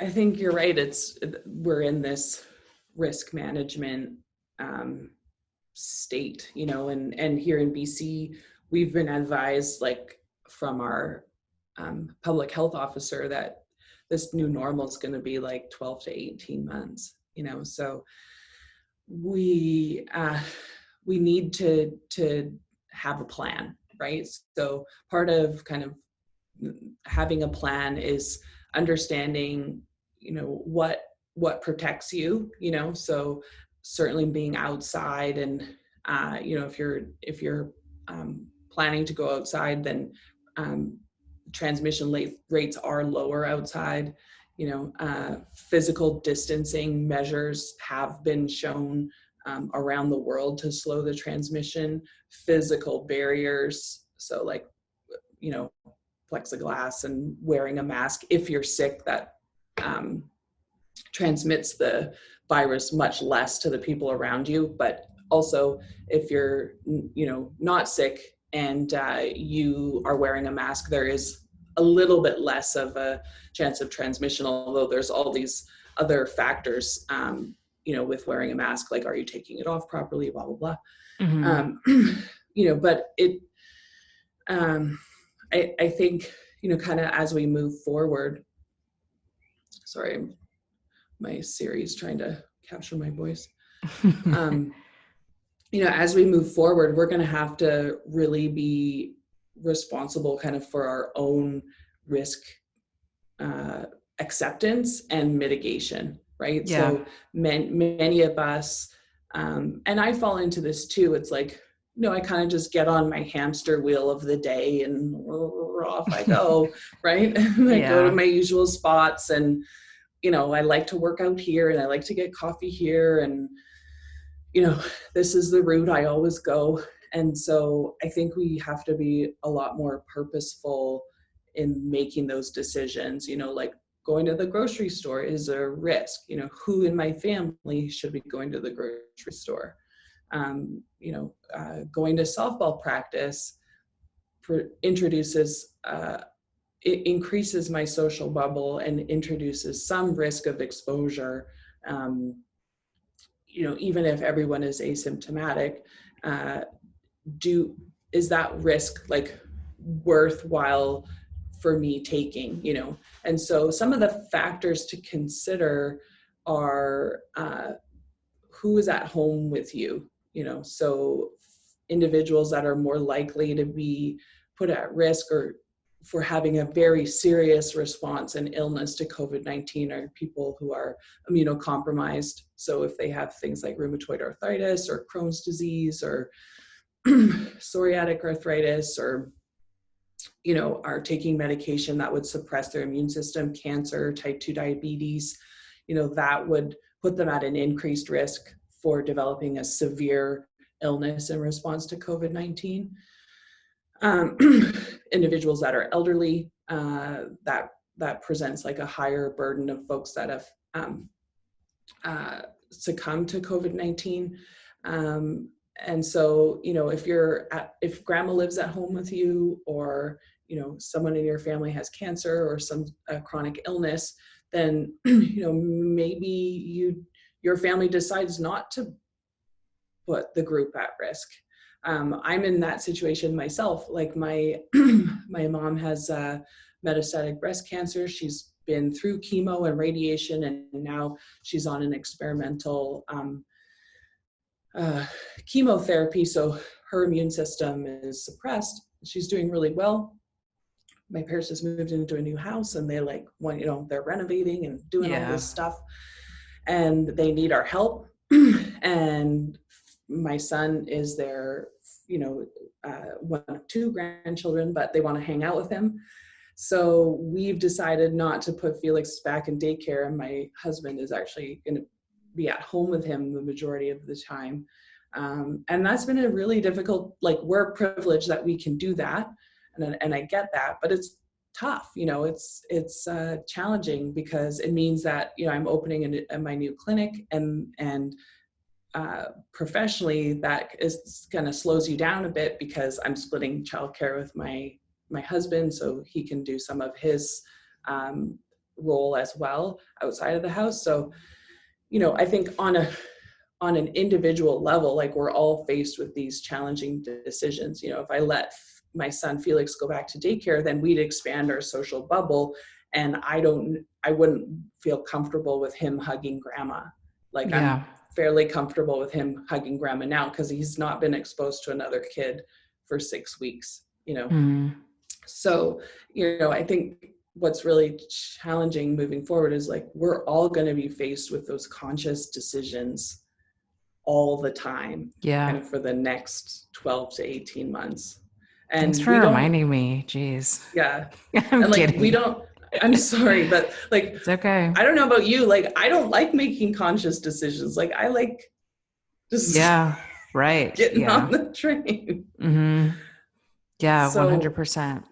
I think you're right. We're in this risk management state, and here in BC, we've been advised, like, from our public health officer, that this new normal is going to be like 12 to 18 months, so we need to have a plan, right? So part of kind of having a plan is understanding, what protects you, so certainly being outside, and if you're planning to go outside, then transmission rates are lower outside. Physical distancing measures have been shown around the world to slow the transmission. Physical barriers, so like, plexiglass and wearing a mask if you're sick, that transmits the virus much less to the people around you. But also, if you're not sick and you are wearing a mask, there is a little bit less of a chance of transmission, although there's all these other factors with wearing a mask, like, are you taking it off properly, blah blah blah. Mm-hmm. But it I think, kind of as we move forward, sorry, my Siri's trying to capture my voice. As we move forward, we're going to have to really be responsible kind of for our own risk acceptance and mitigation, right? Yeah. So many of us, and I fall into this too, it's like, I kind of just get on my hamster wheel of the day and off I go, right? And I go to my usual spots, and, I like to work out here, and I like to get coffee here, and, this is the route I always go. And so I think we have to be a lot more purposeful in making those decisions, like going to the grocery store is a risk, who in my family should be going to the grocery store? Going to softball practice introduces, it increases my social bubble and introduces some risk of exposure. Even if everyone is asymptomatic, is that risk like worthwhile for me taking, And so some of the factors to consider are who is at home with you, so individuals that are more likely to be put at risk or for having a very serious response and illness to COVID-19 are people who are immunocompromised. So if they have things like rheumatoid arthritis or Crohn's disease or psoriatic arthritis, or, are taking medication that would suppress their immune system, cancer, type 2 diabetes, that would put them at an increased risk for developing a severe illness in response to COVID-19. Individuals that are elderly, that presents like a higher burden of folks that have succumbed to COVID-19. And so, if grandma lives at home with you, or, someone in your family has cancer or some chronic illness, then, maybe your family decides not to put the group at risk. I'm in that situation myself. Like my mom has metastatic breast cancer. She's been through chemo and radiation, and now she's on an experimental chemotherapy. So her immune system is suppressed. She's doing really well. My parents just moved into a new house, and they they're renovating and doing all this stuff, and they need our help. And my son is their, one of two grandchildren, but they want to hang out with him. So we've decided not to put Felix back in daycare, and my husband is actually going to be at home with him the majority of the time. And that's been a really difficult, we're privileged that we can do that. And I get that, but it's tough, it's challenging, because it means that, I'm opening my new clinic, and professionally that is kind of slows you down a bit, because I'm splitting childcare with my husband, so he can do some of his role as well outside of the house. So, I think on an individual level, like we're all faced with these challenging decisions. If I let my son Felix go back to daycare, then we'd expand our social bubble, and I wouldn't feel comfortable with him hugging grandma. Like I'm fairly comfortable with him hugging grandma now because he's not been exposed to another kid for 6 weeks, So, I think what's really challenging moving forward is like, we're all going to be faced with those conscious decisions all the time. Kind of for the next 12 to 18 months. And thanks for reminding me. Jeez. Yeah. I'm and like, kidding. I'm sorry, but like, it's okay. I don't know about you. Like, I don't like making conscious decisions. Like, I like just right. getting on the train. Yeah. So, 100%.